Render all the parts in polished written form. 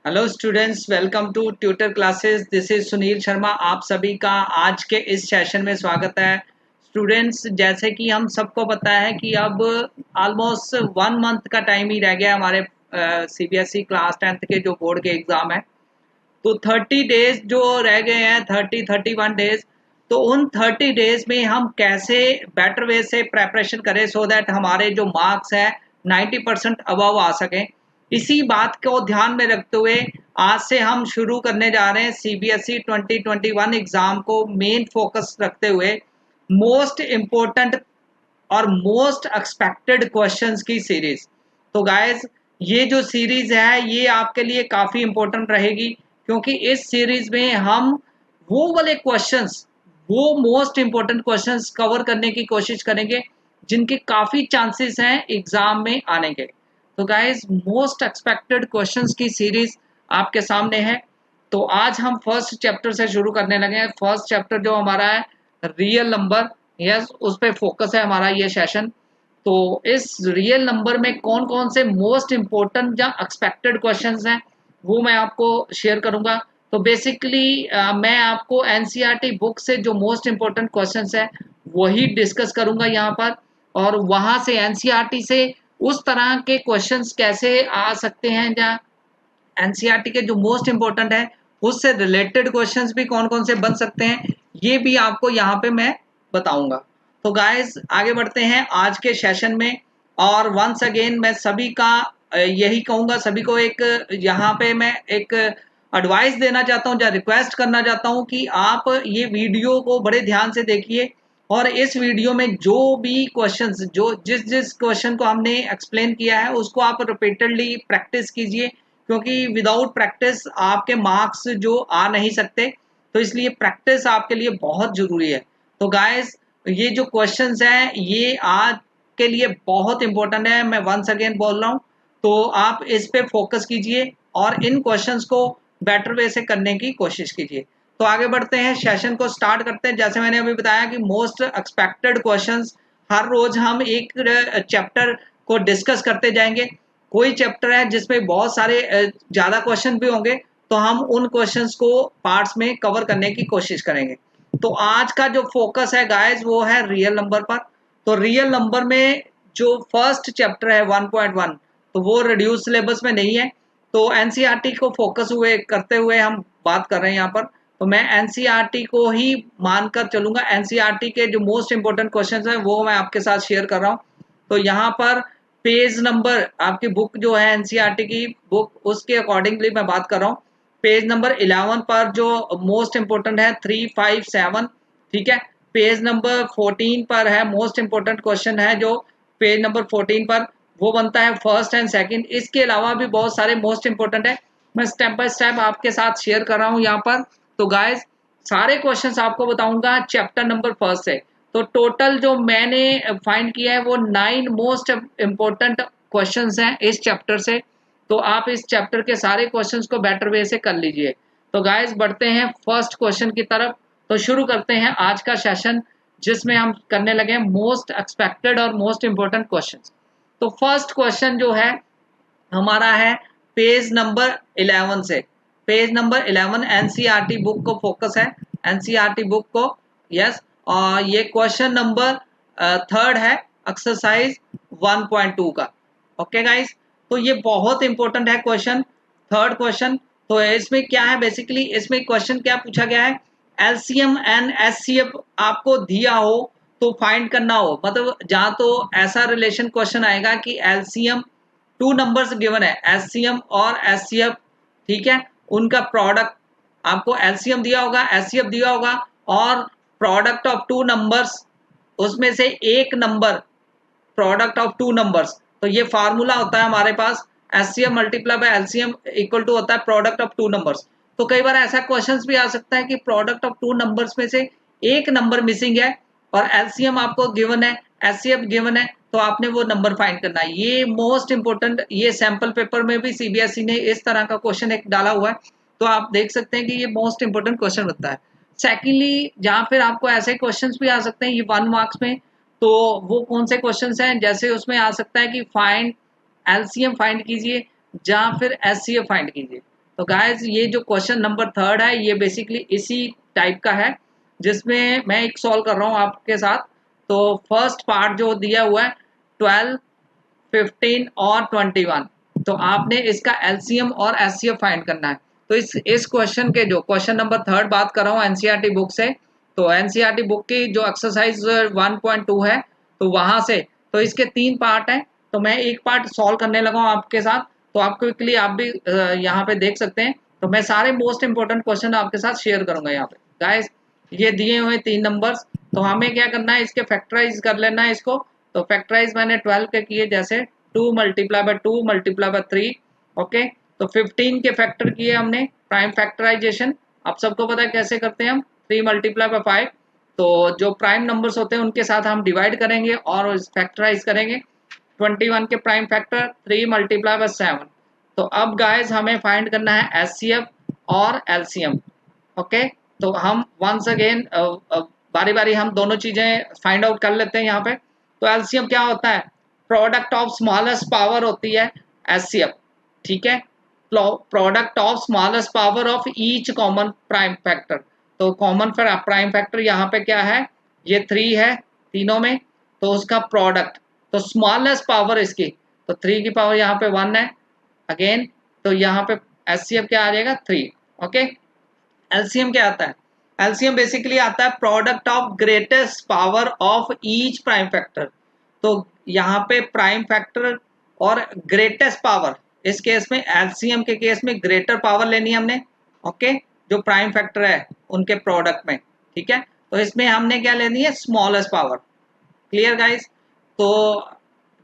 Hello students, welcome to tutor classes. This is Sunil Sharma. आप सभी का आज के इस सेशन में स्वागत है। स्टूडेंट्स, जैसे कि हम सबको पता है कि अब ऑलमोस्ट 1 मंथ का टाइम ही रह गया है हमारे सीबीएसई क्लास 10th के जो बोर्ड के एग्ज़ाम है। तो 30 डेज जो रह गए हैं, 31 डेज। तो उन 30 डेज में हम कैसे बेटर वे से प्रेपरेशन करें सो दैट हमारे जो मार्क्स है 90% अबव आ सकें। इसी बात को ध्यान में रखते हुए आज से हम शुरू करने जा रहे हैं सीबीएसई 2021 एग्ज़ाम को मेन फोकस रखते हुए मोस्ट इम्पोर्टेंट और मोस्ट एक्सपेक्टेड क्वेश्चंस की सीरीज। तो गाइस, ये जो सीरीज है ये आपके लिए काफ़ी इम्पोर्टेंट रहेगी, क्योंकि इस सीरीज में हम वो वाले क्वेश्चंस, वो मोस्ट इम्पोर्टेंट क्वेश्चंस कवर करने की कोशिश करेंगे जिनके काफ़ी चांसेस हैं एग्ज़ाम में आने के। तो गाइस, मोस्ट एक्सपेक्टेड क्वेश्चंस की सीरीज आपके सामने है। तो आज हम फर्स्ट चैप्टर से शुरू करने लगे हैं। फर्स्ट चैप्टर जो हमारा है रियल नंबर, यस, उस पे फोकस है हमारा ये सेशन। तो इस रियल नंबर में कौन कौन से मोस्ट इम्पोर्टेंट या एक्सपेक्टेड क्वेश्चंस हैं वो मैं आपको शेयर करूंगा। तो बेसिकली मैं आपको एनसीईआरटी बुक से जो मोस्ट इम्पोर्टेंट क्वेश्चंस है वही डिस्कस करूंगा यहाँ पर, और वहाँ से एनसीईआरटी से उस तरह के क्वेश्चंस कैसे आ सकते हैं, या एनसीईआरटी के जो मोस्ट इम्पोर्टेंट है उससे रिलेटेड क्वेश्चंस भी कौन कौन से बन सकते हैं, ये भी आपको यहाँ पे मैं बताऊंगा। तो गाइस, आगे बढ़ते हैं आज के सेशन में। और वंस अगेन मैं सभी का यही कहूँगा, सभी को एक यहाँ पे मैं एक एडवाइस देना चाहता हूँ या रिक्वेस्ट करना चाहता हूँ कि आप ये वीडियो को बड़े ध्यान से देखिए, और इस वीडियो में जो भी क्वेश्चंस, जो जिस जिस क्वेश्चन को हमने एक्सप्लेन किया है उसको आप रिपीटेडली प्रैक्टिस कीजिए, क्योंकि विदाउट प्रैक्टिस आपके मार्क्स जो आ नहीं सकते। तो इसलिए प्रैक्टिस आपके लिए बहुत ज़रूरी है। तो गाइस, ये जो क्वेश्चंस हैं ये आज के लिए बहुत इंपॉर्टेंट है, मैं वंस अगेन बोल रहा हूँ। तो आप इस पे फोकस कीजिए और इन क्वेश्चंस को बेटर वे से करने की कोशिश कीजिए। तो आगे बढ़ते हैं, सेशन को स्टार्ट करते हैं। जैसे मैंने अभी बताया कि मोस्ट एक्सपेक्टेड क्वेश्चंस, हर रोज हम एक चैप्टर को डिस्कस करते जाएंगे। कोई चैप्टर है जिसमें बहुत सारे ज़्यादा क्वेश्चन भी होंगे, तो हम उन क्वेश्चंस को पार्ट्स में कवर करने की कोशिश करेंगे। तो आज का जो फोकस है गाइस वो है रियल नंबर पर। तो रियल नंबर में जो फर्स्ट चैप्टर है 1.1, तो वो रिड्यूस सिलेबस में नहीं है। तो एनसीईआरटी को फोकस हुए करते हुए हम बात कर रहे हैं यहाँ पर। तो मैं एनसीईआरटी को ही मानकर चलूंगा। एनसीईआरटी के जो मोस्ट इंपॉर्टेंट क्वेश्चंस हैं वो मैं आपके साथ शेयर कर रहा हूँ। तो यहाँ पर पेज नंबर, आपकी बुक जो है एनसीईआरटी की बुक, उसके अकॉर्डिंगली मैं बात कर रहा हूँ। पेज नंबर 11 पर जो मोस्ट इंपॉर्टेंट है 357, ठीक है। पेज नंबर 14 पर है मोस्ट इंपॉर्टेंट क्वेश्चन है जो पेज नंबर 14 पर वो बनता है फर्स्ट एंड सेकंड। इसके अलावा भी बहुत सारे मोस्ट इंपॉर्टेंट है, मैं स्टेप बाय स्टेप आपके साथ शेयर कर रहा हूँ यहाँ पर। तो गाइस, सारे क्वेश्चंस आपको बताऊंगा चैप्टर नंबर फर्स्ट से। तो टोटल जो मैंने फाइंड किया है वो 9 मोस्ट इम्पोर्टेंट क्वेश्चंस हैं इस चैप्टर से। तो आप इस चैप्टर के सारे क्वेश्चंस को बेटर वे से कर लीजिए। तो गाइस, बढ़ते हैं फर्स्ट क्वेश्चन की तरफ। तो शुरू करते हैं आज का सेशन, जिसमें हम करने लगे हैं मोस्ट एक्सपेक्टेड और मोस्ट इम्पोर्टेंट क्वेश्चंस। तो फर्स्ट क्वेश्चन जो है हमारा है पेज नंबर 11 से। पेज नंबर 11 एनसीईआरटी बुक को फोकस है, एनसीईआरटी बुक को, यस। और ये क्वेश्चन नंबर थर्ड है एक्सरसाइज 1.2 का। ओके गाइस, तो ये बहुत इंपॉर्टेंट है क्वेश्चन, थर्ड क्वेश्चन। तो इसमें क्या है, बेसिकली इसमें क्वेश्चन क्या पूछा गया है, एलसीएम एंड एचसीएफ आपको दिया हो तो फाइंड करना हो, मतलब जहाँ तो ऐसा रिलेशन क्वेश्चन आएगा कि एलसीएम, टू नंबर्स गिवन है एचसीएम और एचसीएफ, ठीक है, उनका प्रोडक्ट आपको एलसीएम दिया होगा, एचसीएफ दिया होगा, और प्रोडक्ट ऑफ टू नंबर्स, उसमें से एक number, product of two numbers. तो ये फार्मूला होता है हमारे पास, HCF multiply by LCM equal to होता है प्रोडक्ट ऑफ टू नंबर्स। तो कई बार ऐसा क्वेश्चंस भी आ सकता है कि प्रोडक्ट ऑफ टू नंबर्स में से एक नंबर मिसिंग है और एलसीएम आपको गिवन है, एचसीएफ गिवन है, तो आपने वो नंबर फाइंड करना है। ये मोस्ट इंपोर्टेंट, ये सैंपल पेपर में भी सीबीएसई ने इस तरह का क्वेश्चन एक डाला हुआ है। तो आप देख सकते हैं कि ये मोस्ट इंपोर्टेंट क्वेश्चन होता है। सेकेंडली, जहाँ फिर आपको ऐसे क्वेश्चंस भी आ सकते हैं ये 1 मार्क्स में, तो वो कौन से क्वेश्चंस हैं, जैसे उसमें आ सकता है कि फाइंड एलसीएम फाइंड कीजिए, जहाँ फिर एचसीएफ फाइंड कीजिए। तो गाइज ये जो क्वेश्चन नंबर थर्ड है ये बेसिकली इसी टाइप का है, जिसमें मैं एक सॉल्व कर रहा हूँ आपके साथ। तो फर्स्ट पार्ट जो दिया हुआ है 12, 15 और 21, तो आपने इसका एलसीएम और एचसीएफ फाइंड करना है। तो इस क्वेश्चन के जो क्वेश्चन नंबर थर्ड बात कर रहा हूँ एनसीईआरटी बुक से, तो एनसीईआरटी बुक की जो एक्सरसाइज 1.2 है तो वहां से, तो इसके 3 पार्ट हैं, तो मैं एक पार्ट सॉल्व करने लगा हूँ आपके साथ। तो आप क्विकली आप भी यहाँ पे देख सकते हैं। तो मैं सारे मोस्ट इंपॉर्टेंट क्वेश्चन आपके साथ शेयर करूंगा यहाँ पे गाइस। ये दिए हुए 3 नंबर्स, तो हमें क्या करना है, इसके फैक्टराइज कर लेना है इसको। तो फैक्टराइज मैंने 12 के किए, जैसे 2 multiply by 2 multiply by 3, okay. तो 15 के फैक्टर किए हमने, प्राइम फैक्टराइजेशन। आप सबको पता है कैसे करते हैं हम, 3 मल्टीप्लाई बाय 5। तो जो प्राइम नंबर्स होते हैं उनके साथ हम डिवाइड करेंगे और फैक्टराइज करेंगे। 21 के प्राइम फैक्टर 3 मल्टीप्लाई बाय 7। तो अब गाइस हमें फाइंड करना है एचसीएफ और एलसीएम, ओके। तो हम वंस अगेन बारी बारी हम दोनों चीजें फाइंड आउट कर लेते हैं यहाँ पे। तो एलसीएम क्या होता है, प्रोडक्ट ऑफ स्मॉलेस्ट पावर होती है एचसीएफ, ठीक है। Product of smallest power of each common prime factor. तो कॉमन प्राइम फैक्टर यहाँ पे क्या है, ये 3 है तीनों में, तो उसका प्रोडक्ट, तो स्मॉलेस्ट पावर इसकी, तो 3 की पावर यहाँ पे 1 है अगेन, तो यहाँ पे एचसीएफ क्या आ जाएगा 3, ओके। एलसीएम क्या आता है, एलसीएम बेसिकली आता है product of greatest power of each prime factor. तो यहाँ पे प्राइम फैक्टर और ग्रेटेस्ट पावर, इस केस में एलसीएम के केस में ग्रेटर पावर लेनी है हमने, ओके, जो प्राइम फैक्टर है उनके प्रोडक्ट में, ठीक है। तो इसमें हमने क्या लेनी है, स्मॉलेस्ट पावर। Clear guys. तो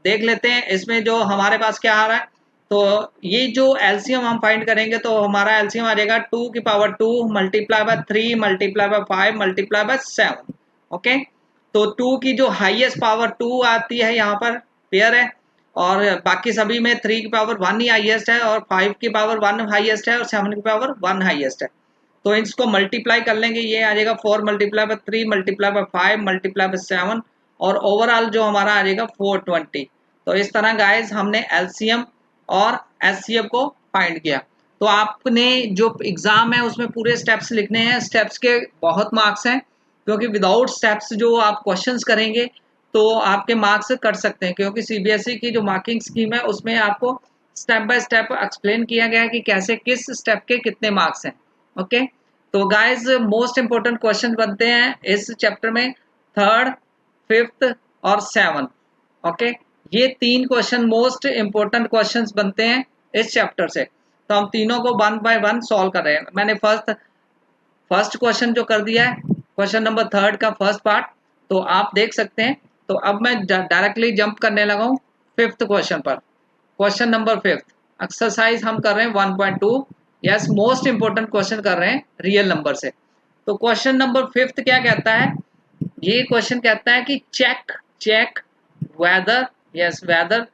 देख लेते हैं इसमें जो हमारे पास क्या आ रहा है। तो ये जो एलसीएम हम फाइंड करेंगे, तो हमारा एलसीएम आ जाएगा 2 की power 2 multiply by 3 multiply by 5 multiply by 7, okay. तो 2 की जो हाईएस्ट पावर 2 आती है यहाँ पर पेयर है, और बाकी सभी में 3 की पावर 1 ही हाईएस्ट है, और 5 की पावर 1 हाईएस्ट है, और 7 की पावर 1 हाईएस्ट है। तो इसको मल्टीप्लाई कर लेंगे, ये आ जाएगा 4 multiply by 3 multiply by 5 multiply by 7, और ओवरऑल जो हमारा आ जाएगा 420। तो इस तरह गाइस हमने एलसीएम और एचसीएफ को फाइंड किया। तो आपने जो एग्जाम है उसमें पूरे स्टेप्स लिखने हैं, स्टेप्स के बहुत मार्क्स हैं, क्योंकि विदाउट स्टेप्स जो आप क्वेश्चंस करेंगे तो आपके मार्क्स कट सकते हैं, क्योंकि सीबीएसई की जो मार्किंग स्कीम है उसमें आपको स्टेप बाय स्टेप एक्सप्लेन किया गया है कि कैसे किस स्टेप के कितने मार्क्स हैं, ओके। तो गाइस मोस्ट इंपोर्टेंट क्वेश्चन बनते हैं इस चैप्टर में, थर्ड, फिफ्थ और 7, ओके। ये 3 क्वेश्चन मोस्ट इंपोर्टेंट क्वेश्चंस बनते हैं इस चैप्टर से। तो हम तीनों को 1 बाय 1 सॉल्व कर रहे हैं। मैंने फर्स्ट क्वेश्चन जो कर दिया है, क्वेश्चन नंबर थर्ड का फर्स्ट पार्ट, तो आप देख सकते हैं। तो अब मैं डायरेक्टली जंप करने लगा हूँ फिफ्थ क्वेश्चन पर। क्वेश्चन नंबर फिफ्थ एक्सरसाइज हम कर रहे हैं 1.2, यस, मोस्ट इंपोर्टेंट क्वेश्चन कर रहे हैं रियल नंबर से। तो क्वेश्चन नंबर फिफ्थ क्या कहता है, ये क्वेश्चन कहता है कि चेक वेदर, यस वेदर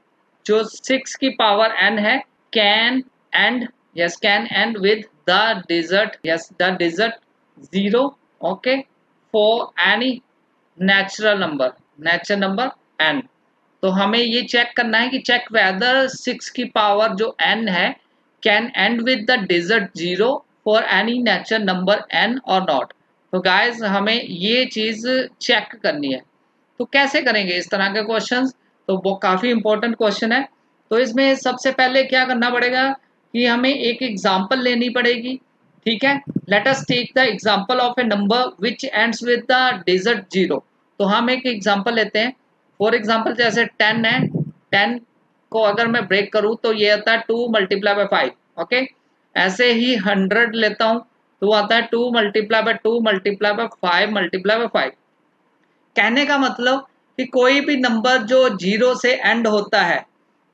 जो 6 की पावर n है can and, yes can and with the digit, yes the digit 0, okay, for any natural number n। तो हमें ये चेक करना है कि चेक वेदर 6 की पावर जो n है can and with the digit 0 for any natural number n और नॉट। तो गाइस हमें ये चीज़ चेक करनी है। तो कैसे करेंगे इस तरह के क्वेश्चंस, तो वो काफ़ी इंपॉर्टेंट क्वेश्चन है। तो इसमें सबसे पहले क्या करना पड़ेगा कि हमें एक एग्जांपल लेनी पड़ेगी, ठीक है। Let us take the example of a number which ends with the digit 0। तो हम एक एग्जांपल लेते हैं, फॉर एग्जांपल जैसे 10 है, 10 को अगर मैं ब्रेक करूँ तो ये आता है 2 मल्टीप्लाई बाय 5, ओके। ऐसे ही 100 लेता हूँ तो आता है 2 multiply by 2 multiply by 5 multiply by 5। कहने का मतलब कि कोई भी नंबर जो 0 से एंड होता है,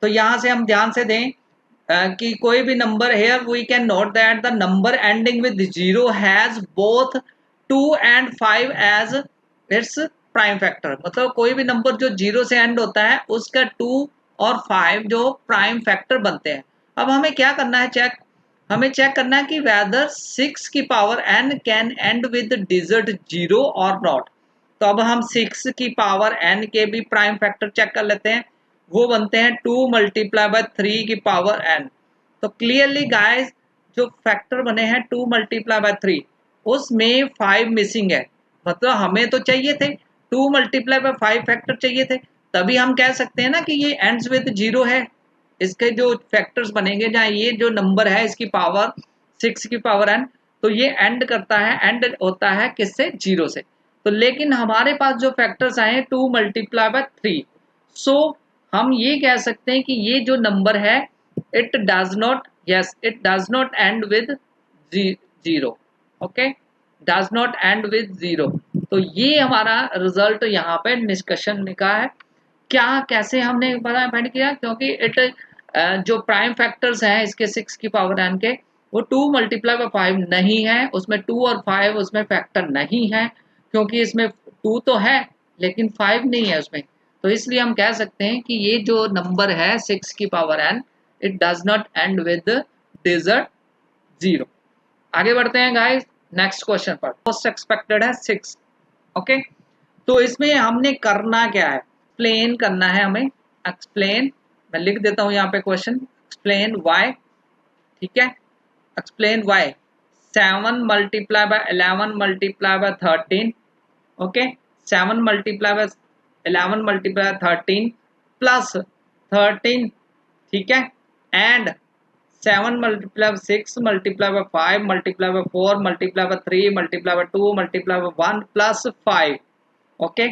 तो यहाँ से हम ध्यान से दें कि कोई भी number here we can note that the number ending with 0 has both 2 and 5 as its prime factor. मतलब कोई भी नंबर जो 0 से एंड होता है उसका 2 और 5 जो प्राइम फैक्टर बनते हैं। अब हमें क्या करना है चेक, हमें चेक करना है कि वेदर 6 की power n can and with digit 0 और नॉट। तो अब हम 6 की पावर n के भी प्राइम फैक्टर चेक कर लेते हैं, वो बनते हैं 2 मल्टीप्लाई बाय 3 की पावर n। तो क्लियरली गाइस जो फैक्टर बने हैं 2 मल्टीप्लाई बाय 3 उसमें 5 मिसिंग है, मतलब हमें तो चाहिए थे 2 मल्टीप्लाई बाय 5 फैक्टर चाहिए थे, तभी हम कह सकते हैं ना कि ये एंड्स विद 0 है। इसके जो फैक्टर्स बनेंगे जहाँ ये जो नंबर है इसकी पावर 6 की पावर n, तो ये एंड करता है, एंड होता है किससे, 0 से। तो लेकिन हमारे पास जो फैक्टर्स आए 2 मल्टीप्लाई बाय 3, सो हम ये कह सकते हैं कि ये जो नंबर है it does not, yes it does not and with 0, okay, does not and with 0। तो ये हमारा रिजल्ट यहाँ पे डिस्कशन में का है। क्या कैसे हमने पता फाइंड किया, क्योंकि इट जो प्राइम फैक्टर्स हैं इसके 6 की पावर n के वो 2 मल्टीप्लाई बाय 5 नहीं है, उसमें 2 और 5 उसमें फैक्टर नहीं है, क्योंकि इसमें 2 तो है लेकिन 5 नहीं है उसमें। तो इसलिए हम कह सकते हैं कि ये जो नंबर है 6 की power n it does not and with digit 0। आगे बढ़ते हैं गाइस नेक्स्ट क्वेश्चन पर। मोस्ट एक्सपेक्टेड है 6, ओके। तो इसमें हमने करना क्या है, एक्सप्लेन करना है हमें, एक्सप्लेन, मैं लिख देता हूं यहाँ पे क्वेश्चन, एक्सप्लेन वाई, ठीक है, explain why 7 multiply by 11 multiply by 13, okay, 7 multiply by 11 multiply 13 plus 13, ठीक है, and 7 multiply by 6 multiply by 5 multiply by 4 multiply by 3 multiply by 2 multiply by 1 plus 5, okay.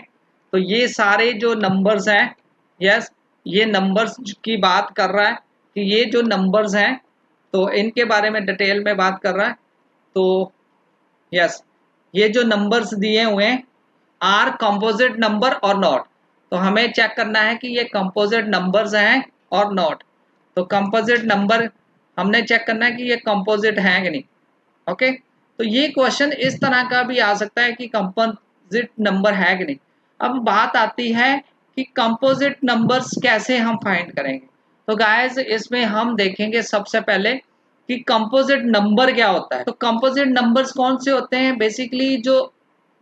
तो ये सारे जो नंबर्स हैं, यस ये नंबर्स की बात कर रहा है कि ये जो नंबर्स हैं तो इनके बारे में डिटेल में बात कर रहा है। तो यस ये जो नंबर्स दिए हुए हैं आर कंपोजिट नंबर और नॉट, तो हमें चेक करना है कि ये कंपोजिट नंबर्स हैं और नॉट। तो कंपोजिट नंबर हमने चेक करना है कि ये कंपोजिट हैं कि नहीं, ओके। तो ये क्वेश्चन इस तरह का भी आ सकता है कि कंपोजिट नंबर है कि नहीं। अब बात आती है कि कंपोजिट नंबर्स कैसे हम फाइंड करेंगे। तो गाइस इसमें हम देखेंगे सबसे पहले कि कंपोजिट नंबर क्या होता है। तो कंपोजिट नंबर्स कौन से होते हैं, बेसिकली जो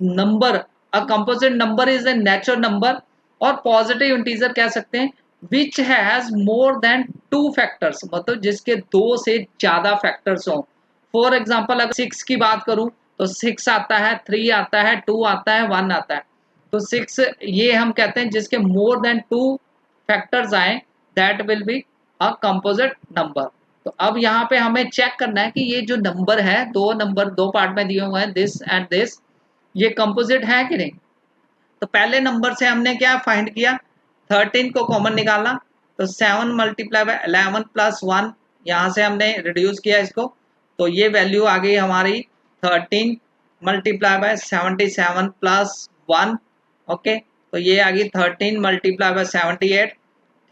number, a composite number is a natural number और पॉजिटिव इंटीजर कह सकते हैं which has more than 2 factors, मतलब जिसके 2 से ज्यादा फैक्टर्स हों। फॉर एग्जाम्पल अगर 6 की बात करूं तो 6 आता है, 3 आता है, 2 आता है, 1 आता है। तो 6 ये हम कहते हैं जिसके मोर देन 2 फैक्टर्स आए that will be a composite number. तो अब यहाँ पे हमें चेक करना है कि ये जो नंबर है, दो नंबर दो पार्ट में दिए हुए हैं दिस एंड दिस, ये कंपोजिट है कि नहीं। तो पहले नंबर से हमने क्या फाइंड किया, 13 को कॉमन निकाला, तो 7 मल्टीप्लाई बाय 11 प्लस 1, यहाँ से हमने रिड्यूस किया इसको, तो ये वैल्यू आ गई हमारी 13 मल्टीप्लाई बाय 77 प्लस 1, ओके। तो ये आ गई 13 मल्टीप्लाई बाय 78,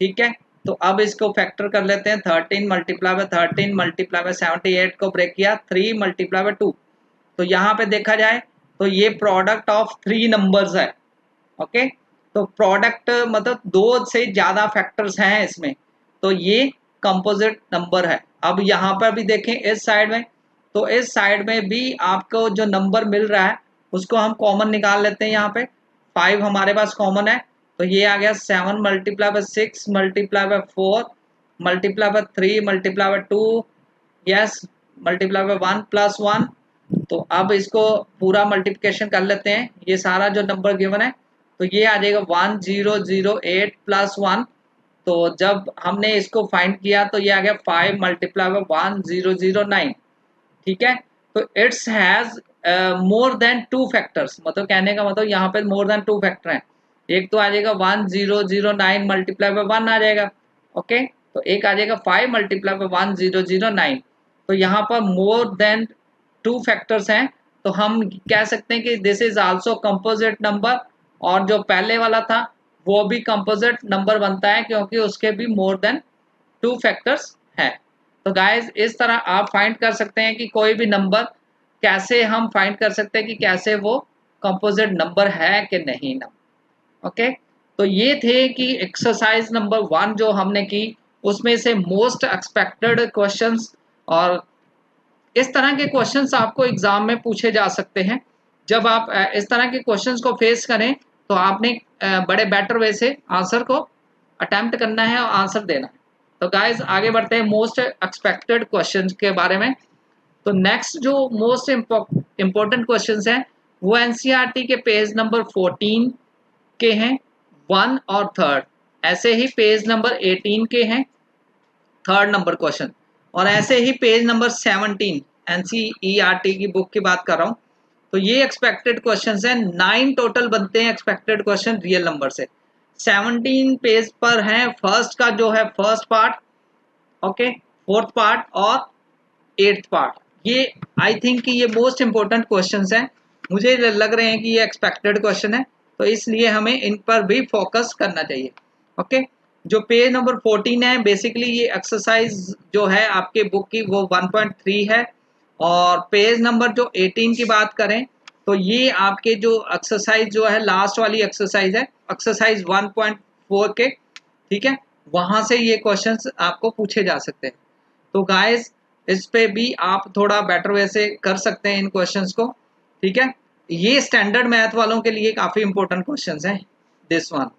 ठीक है। तो अब इसको फैक्टर कर लेते हैं, 13 मल्टीप्लाई बाय 13 मल्टीप्लाई बाय 78 को ब्रेक किया 3 मल्टीप्लाई बाय 2। तो यहाँ पे देखा जाए तो ये प्रोडक्ट ऑफ 3 नंबर्स है, ओके। तो प्रोडक्ट मतलब 2 से ज़्यादा फैक्टर्स हैं इसमें, तो ये कंपोजिट नंबर है। अब यहाँ पर भी देखें इस साइड में, तो इस साइड में भी आपको जो नंबर मिल रहा है उसको हम कॉमन निकाल लेते हैं। यहाँ पे 5 हमारे पास कॉमन है, तो ये आ गया 7 multiply by 6 multiply by 4 multiply by 3 multiply by 2, yes multiply by 1 plus 1। तो अब इसको पूरा मल्टीप्लिकेशन कर लेते हैं, ये सारा जो नंबर गिवन है तो ये आ जाएगा 1008 प्लस 1। तो जब हमने इसको फाइंड किया तो ये आ गया 5 मल्टीप्लाई बाय 1009, ठीक है। तो it's has more than 2 factors, मतलब कहने का मतलब यहाँ पे मोर देन 2 फैक्टर हैं। एक तो आ जाएगा 1009 मल्टीप्लाई बाय 1 आ जाएगा, ओके। तो एक आ जाएगा 5 मल्टीप्लाई बाय 1009। तो यहाँ पर मोर देन 2 फैक्टर्स हैं, तो हम कह सकते हैं कि this is also composite number, और जो पहले वाला था वो भी कंपोजिट नंबर बनता है क्योंकि उसके भी मोर देन 2 फैक्टर्स हैं। तो गाइज इस तरह आप फाइंड कर सकते हैं कि कोई भी नंबर कैसे हम फाइंड कर सकते हैं कि कैसे वो कंपोजिट नंबर है कि नहीं ना, ओके। तो ये थे कि एक्सरसाइज नंबर 1 जो हमने की उसमें से मोस्ट एक्सपेक्टेड क्वेश्चंस, और इस तरह के क्वेश्चंस आपको एग्जाम में पूछे जा सकते हैं। जब आप इस तरह के क्वेश्चंस को फेस करें तो आपने बड़े बेटर वे से आंसर को अटेम्प्ट करना है और आंसर देना है। तो गाइज आगे बढ़ते हैं मोस्ट एक्सपेक्टेड क्वेश्चंस के बारे में। तो नेक्स्ट जो मोस्ट इम्पोर्टेंट क्वेश्चंस हैं वो एनसीईआरटी के पेज नंबर 14 के हैं, 1 और 3rd। ऐसे ही पेज नंबर 18 के हैं 3rd नंबर क्वेश्चन, और ऐसे ही पेज नंबर 17 एनसीईआरटी की बुक की बात कर रहा हूँ। तो ये एक्सपेक्टेड क्वेश्चंस हैं, 9 टोटल बनते हैं एक्सपेक्टेड क्वेश्चन रियल नंबर से। 17 पेज पर हैं फर्स्ट का जो है first part, okay, 4th part और 8th पार्ट। ये आई थिंक कि ये मोस्ट इंपॉर्टेंट क्वेश्चंस हैं, मुझे लग रहे हैं कि ये एक्सपेक्टेड क्वेश्चन है, तो इसलिए हमें इन पर भी फोकस करना चाहिए। ओके, जो पेज नंबर 14 है बेसिकली ये एक्सरसाइज जो है आपके बुक की वो 1.3 है, और पेज नंबर जो 18 की बात करें तो ये आपके जो एक्सरसाइज जो है लास्ट वाली एक्सरसाइज है, एक्सरसाइज 1.4 के, ठीक है, वहां से ये क्वेश्चंस आपको पूछे जा सकते हैं। तो गाइस इस पे भी आप थोड़ा बेटर वे से कर सकते हैं इन क्वेश्चंस को, ठीक है। ये स्टैंडर्ड मैथ वालों के लिए काफी इंपॉर्टेंट क्वेश्चंस हैं, दीज वन,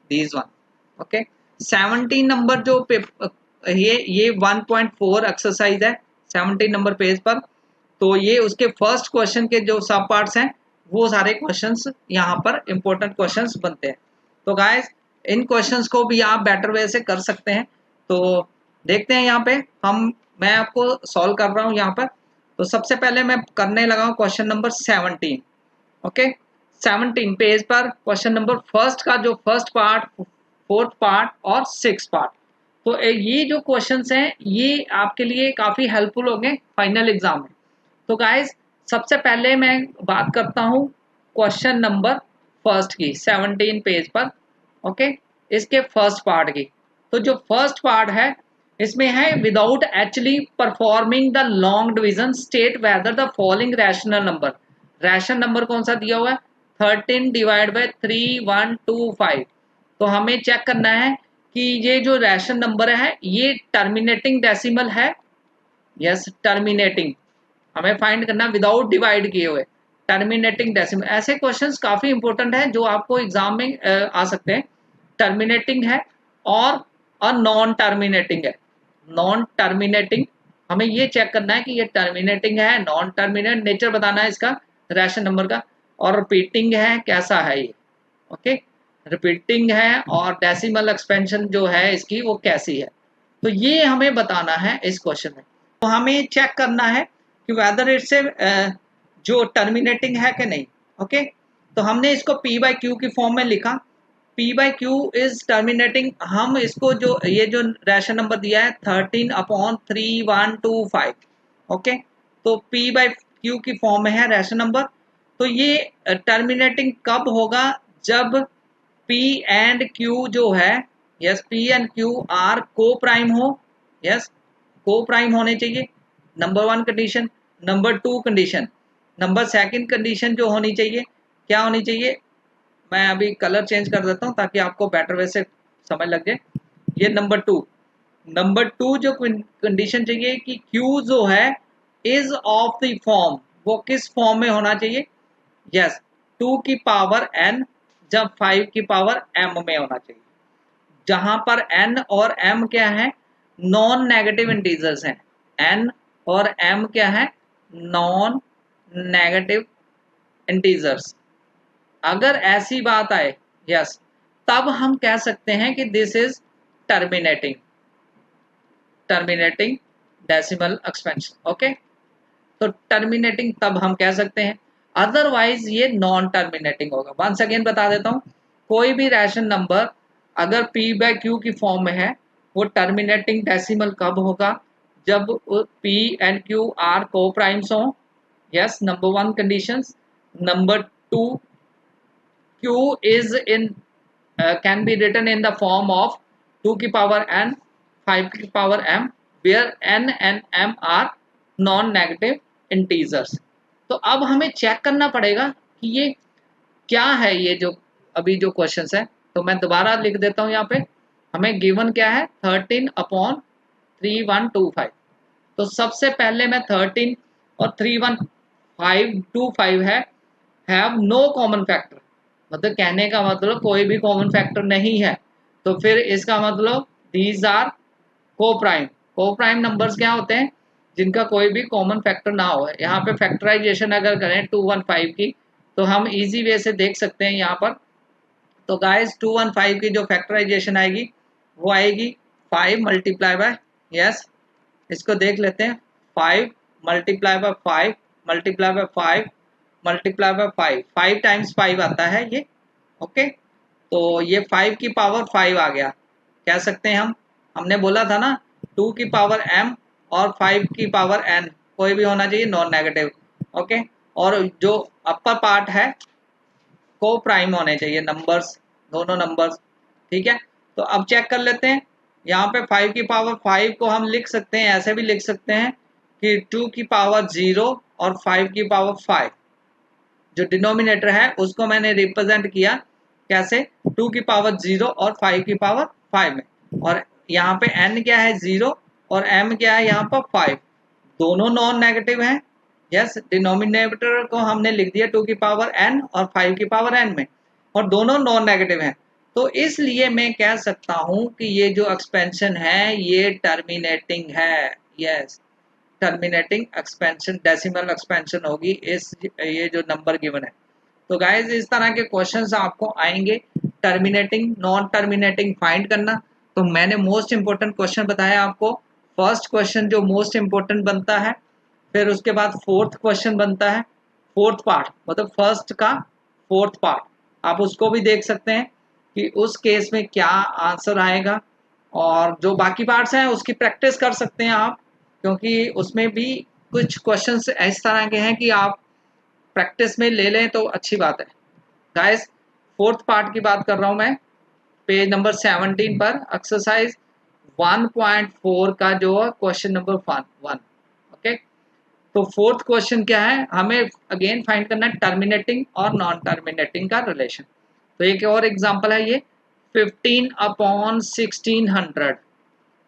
ओके। 17 नंबर जो ये 1.4 एक्सरसाइज है 17 नंबर पेज पर, तो ये उसके फर्स्ट क्वेश्चन के जो सब पार्ट्स हैं वो सारे क्वेश्चंस यहाँ पर इंपॉर्टेंट क्वेश्चंस बनते हैं। तो गाइस इन क्वेश्चंस को भी आप बेटर वे से कर सकते हैं। तो देखते हैं यहाँ पे मैं आपको सॉल्व कर रहा हूँ यहाँ पर। तो सबसे पहले मैं करने लगा हूँ क्वेश्चन नंबर 17, ओके। 17 पेज पर क्वेश्चन नंबर फर्स्ट का जो फर्स्ट पार्ट, 4th पार्ट और 6th पार्ट। तो ये जो क्वेश्चंस हैं ये आपके लिए काफ़ी हेल्पफुल होंगे फाइनल एग्जाम में। तो गाइज सबसे पहले मैं बात करता हूँ क्वेश्चन नंबर फर्स्ट की 17 पेज पर, ओके, इसके फर्स्ट पार्ट की। तो जो फर्स्ट पार्ट है इसमें है without actually performing the long division state whether the following rational number. Rational number कौन सा दिया हुआ है, 13 डिवाइड बाई 3 1 2 5। तो हमें चेक करना है कि ये जो रैशनल नंबर है ये टर्मिनेटिंग डेसिमल है, यस टर्मिनेटिंग, हमें फाइंड करना विदाउट डिवाइड किए हुए टर्मिनेटिंग डेसिमल। ऐसे क्वेश्चंस काफी इंपॉर्टेंट है जो आपको एग्जाम में आ सकते हैं। टर्मिनेटिंग है और नॉन टर्मिनेटिंग है। नॉन टर्मिनेटिंग हमें ये चेक करना है कि ये टर्मिनेटिंग है, नॉन टर्मिनेट नेचर बताना है इसका रैशनल नंबर का, और रिपीटिंग है कैसा है ये, ओके, रिपीटिंग है और डेसिमल एक्सपेंशन जो है इसकी वो कैसी है। तो ये हमें बताना है इस क्वेश्चन में। तो हमें चेक करना है कि वेदर इट्स जो टर्मिनेटिंग है कि नहीं, ओके। तो हमने इसको P बाई क्यू की फॉर्म में लिखा, P by Q is terminating. हम इसको जो ये जो रैशनल नंबर दिया है 13/3125, ओके, तो P बाई क्यू की फॉर्म में है रैशनल नंबर। तो ये टर्मिनेटिंग कब होगा, जब P एंड Q जो है, yes P and Q are को प्राइम हो, यस को प्राइम होने चाहिए, number 1 condition. Number 2 condition, number second condition जो होनी चाहिए क्या होनी चाहिए, मैं अभी कलर चेंज कर देता हूँ ताकि आपको बेटर वे से समझ लग जाए। ये नंबर टू जो कंडीशन चाहिए कि Q जो है इज ऑफ द फॉर्म, वो किस फॉर्म में होना चाहिए, यस 2 की पावर n जब 5 की पावर m में होना चाहिए, जहां पर n और m क्या है, नॉन नेगेटिव इंटीजर्स हैं। n और m क्या है, नॉन नेगेटिव इंटीजर्स। अगर ऐसी बात आए, यस, तब हम कह सकते हैं कि this is terminating decimal expansion, okay. तो टर्मिनेटिंग तब हम कह सकते हैं, अदरवाइज ये नॉन टर्मिनेटिंग होगा। वंस अगेन बता देता हूँ, कोई भी रैशनल नंबर अगर P बाई क्यू की फॉर्म में है वो टर्मिनेटिंग डेसिमल कब होगा, जब P एंड Q आर को प्राइम्स हो, yes number 1 conditions. Number 2, Q is in can be written in the form of 2 की पावर n 5 की power m where n and m are non negative integers. तो अब हमें check करना पड़ेगा कि ये क्या है, ये जो अभी जो क्वेश्चंस है। तो मैं दोबारा लिख देता हूँ यहाँ पे, हमें गिवन क्या है 13/3125। तो सबसे पहले मैं 13 और 31525 है हैव नो कॉमन फैक्टर, मतलब कहने का मतलब कोई भी कॉमन फैक्टर नहीं है। तो फिर इसका मतलब दीज आर को प्राइम नंबर्स क्या होते हैं, जिनका कोई भी कॉमन फैक्टर ना हो। यहाँ पे फैक्टराइजेशन अगर करें 215 की तो हम इजी वे से देख सकते हैं यहाँ पर। तो गाइस 215 की जो फैक्टराइजेशन आएगी वो आएगी 5 मल्टीप्लाई बाय, यस इसको देख लेते हैं, 5 multiply by 5 multiply by 5 multiply by 5, 5 times 5 आता है ये। ओके, तो ये 5 की पावर 5 आ गया, कह सकते हैं हमने बोला था ना 2 की पावर m और 5 की पावर n कोई भी होना चाहिए नॉन नेगेटिव। ओके, और जो अपर पार्ट है को प्राइम होने चाहिए नंबर्स, दोनों नंबर्स। ठीक है, तो अब चेक कर लेते हैं। यहाँ पे 5 की पावर 5 को हम लिख सकते हैं, ऐसे भी लिख सकते हैं कि 2 की पावर 0 और 5 की पावर 5, जो डिनोमिनेटर है उसको मैंने रिप्रेजेंट किया कैसे, 2 की पावर 0 और 5 की पावर 5 में। और यहाँ पे n क्या है 0 और m क्या है यहाँ पर 5, दोनों नॉन नेगेटिव हैं। यस, डिनोमिनेटर को हमने लिख दिया 2 की पावर n और 5 की पावर n में, और दोनों नॉन नेगेटिव हैं। तो इसलिए मैं कह सकता हूं कि ये जो एक्सपेंशन है ये टर्मिनेटिंग है। Yes, terminating expansion, decimal expansion होगी इस ये जो नंबर गिवन है। तो गाइज इस तरह के क्वेश्चंस आपको आएंगे, टर्मिनेटिंग नॉन टर्मिनेटिंग फाइंड करना। तो मैंने मोस्ट इंपोर्टेंट क्वेश्चन बताया आपको। फर्स्ट क्वेश्चन जो मोस्ट इंपोर्टेंट बनता है, फिर उसके बाद फोर्थ क्वेश्चन बनता है, फोर्थ पार्ट मतलब फर्स्ट का फोर्थ पार्ट, आप उसको भी देख सकते हैं कि उस केस में क्या आंसर आएगा। और जो बाकी पार्ट्स हैं उसकी प्रैक्टिस कर सकते हैं आप, क्योंकि उसमें भी कुछ क्वेश्चंस इस तरह के हैं कि आप प्रैक्टिस में ले लें तो अच्छी बात है। गाइस फोर्थ पार्ट की बात कर रहा हूं मैं, पेज नंबर 17 पर एक्सरसाइज 1.4 का जो है क्वेश्चन नंबर 1। ओके, तो फोर्थ क्वेश्चन क्या है, हमें अगेन फाइंड करना है टर्मिनेटिंग और नॉन टर्मिनेटिंग का रिलेशन। तो एक और एग्जांपल है ये 15/1600।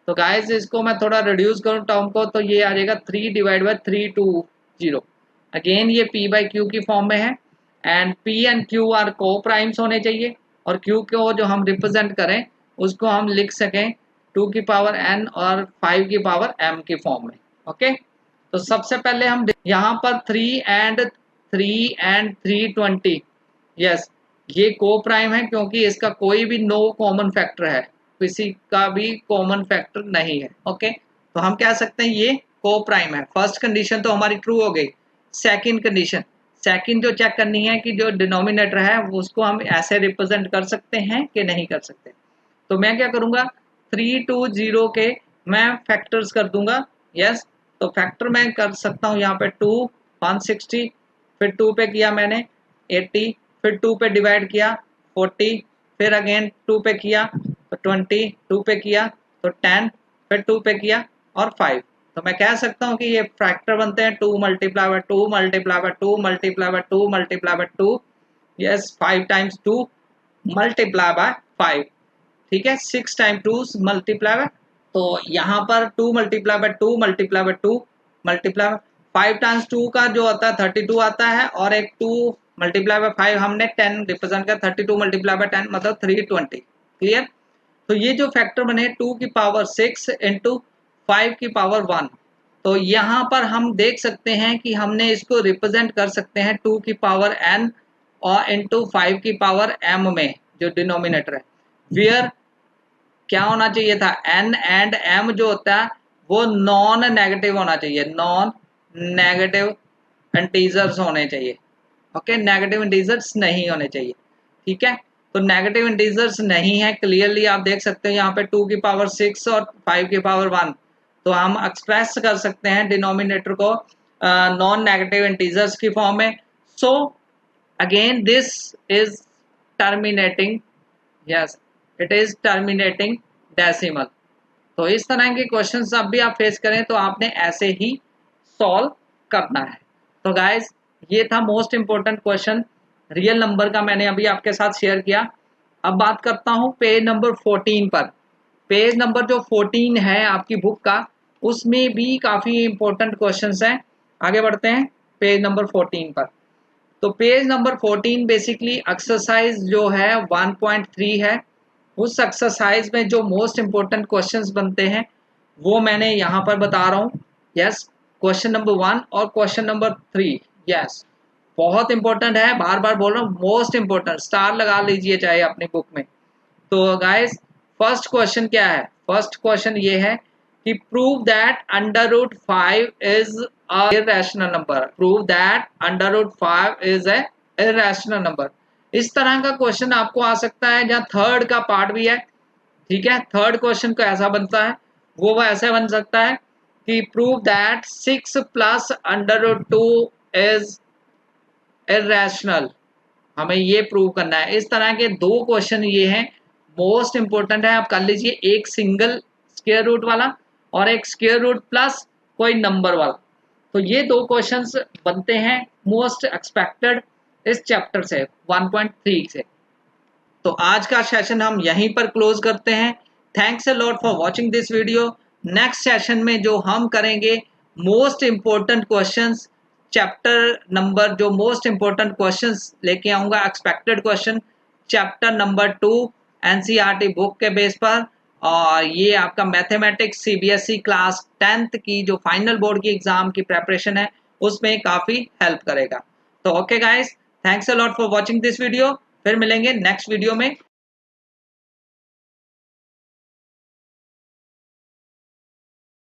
तो गाइस इसको मैं थोड़ा रिड्यूस करूं टर्म को, तो ये आ जाएगा 3 डिवाइड बाय 320। अगेन ये p बाई क्यू की फॉर्म में है, and p and q are को प्राइम्स होने चाहिए, और q को जो हम रिप्रेजेंट करें उसको हम लिख सकें 2 की पावर n और 5 की पावर m की फॉर्म में। ओके, तो सबसे पहले हम यहाँ पर 3 and 320, यस ये को प्राइम है क्योंकि इसका कोई भी नो कॉमन फैक्टर है, किसी का भी कॉमन फैक्टर नहीं है। ओके, तो हम कह सकते हैं ये को प्राइम है। फर्स्ट कंडीशन तो हमारी ट्रू हो गई। सेकंड कंडीशन, सेकंड जो चेक करनी है कि जो डिनोमिनेटर है उसको हम ऐसे रिप्रेजेंट कर सकते हैं कि नहीं कर सकते। तो मैं क्या करूंगा, 320 के मैं फैक्टर्स कर दूंगा। यस, तो फैक्टर मैं कर सकता हूँ यहाँ पे 2 160, फिर 2 पे किया मैंने 80, फिर 2 पे डिवाइड किया 40, फिर अगेन 2 पे किया तो 20, 2 पे किया तो 10, फिर 2 पे किया और 5। तो मैं कह सकता हूँ कि ये फैक्टर बनते हैं 2 multiply by 2 multiply by 2 multiply by 2 multiply by 2, yes 5 times 2 multiply by 5। ठीक है, 6 टाइम 2 मल्टीप्लाई बाय, तो यहाँ पर 2 multiply by 2 multiply by 2 multiply by 5 times 2 का जो आता है 32 आता है, और एक 2 मल्टीप्लाई बाय 5 हमने 10 रिप्रेजेंट किया, 32 मल्टीप्लाई बाय 10 मतलब 320। क्लियर, तो ये जो फैक्टर बने 2 की पावर 6 इंटू 5 की पावर 1, तो यहाँ पर हम देख सकते हैं कि हमने इसको रिप्रेजेंट कर सकते हैं 2 की पावर n और इंटू 5 की पावर m में, जो डिनोमिनेटर है वेयर क्या होना चाहिए था, n एंड m जो होता है वो नॉन नेगेटिव होना चाहिए, नॉन नेगेटिव इंटीजर्स होने चाहिए। ओके, नेगेटिव इंटीजर्स नहीं होने चाहिए। ठीक है, तो नेगेटिव इंटीजर्स नहीं है, क्लियरली आप देख सकते हो यहाँ पे 2 की पावर 6 और 5 की पावर 1, तो हम एक्सप्रेस कर सकते हैं डिनोमिनेटर को नॉन नेगेटिव इंटीजर्स की फॉर्म में। So again this is terminating, yes it is terminating decimal. तो इस तरह के क्वेश्चंस अब भी आप फेस करें तो आपने ऐसे ही सॉल्व करना है। तो गाइज ये था most important question real number का, मैंने अभी आपके साथ शेयर किया। अब बात करता हूँ पेज नंबर 14 पर। पेज नंबर जो 14 है आपकी बुक का, उसमें भी काफ़ी इंपॉर्टेंट क्वेश्चंस हैं। आगे बढ़ते हैं पेज नंबर 14 पर। तो पेज नंबर 14 बेसिकली एक्सरसाइज जो है 1.3 है। उस एक्सरसाइज में जो मोस्ट इंपॉर्टेंट क्वेश्चंस बनते हैं वो मैंने यहाँ पर बता रहा हूँ। यस, क्वेश्चन नंबर 1 और क्वेश्चन नंबर 3। यस, बहुत इंपॉर्टेंट है, बार बार बोल रहा हूँ, मोस्ट इंपॉर्टेंट, स्टार लगा लीजिए चाहे अपनी बुक में। तो गाइस फर्स्ट क्वेश्चन क्या है? फर्स्ट क्वेश्चन ये है कि prove that under root 5 is a irrational number. Prove that under root 5 is a irrational number. इस तरह का क्वेश्चन आपको आ सकता है जहाँ थर्ड का पार्ट भी है। ठीक है, थर्ड क्वेश्चन को ऐसा बनता है, वो ऐसे बन सकता है कि prove that 6 plus under root 2 is irrational. हमें ये प्रूव करना है। इस तरह के दो क्वेश्चन ये हैं, मोस्ट इंपॉर्टेंट है। आप कर लीजिए, एक सिंगल स्क्वायर रूट वाला और एक स्क्वायर रूट प्लस कोई नंबर वाला। तो ये दो क्वेश्चंस बनते हैं मोस्ट एक्सपेक्टेड इस चैप्टर से 1.3 से। तो आज का सेशन हम यहीं पर क्लोज करते हैं। Thanks a lot for watching this video. Next session में जो हम करेंगे most important questions, chapter number, जो मोस्ट इम्पोर्टेंट क्वेश्चंस लेके आऊँगा, expected question chapter number 2 NCERT book के बेस पर। और ये आपका मैथमेटिक्स सीबीएसई क्लास 10th की जो फाइनल बोर्ड की एग्ज़ाम की प्रेपरेशन है उसमें काफ़ी हेल्प करेगा। तो okay guys, thanks a lot for watching this video. फिर मिलेंगे नेक्स्ट वीडियो में।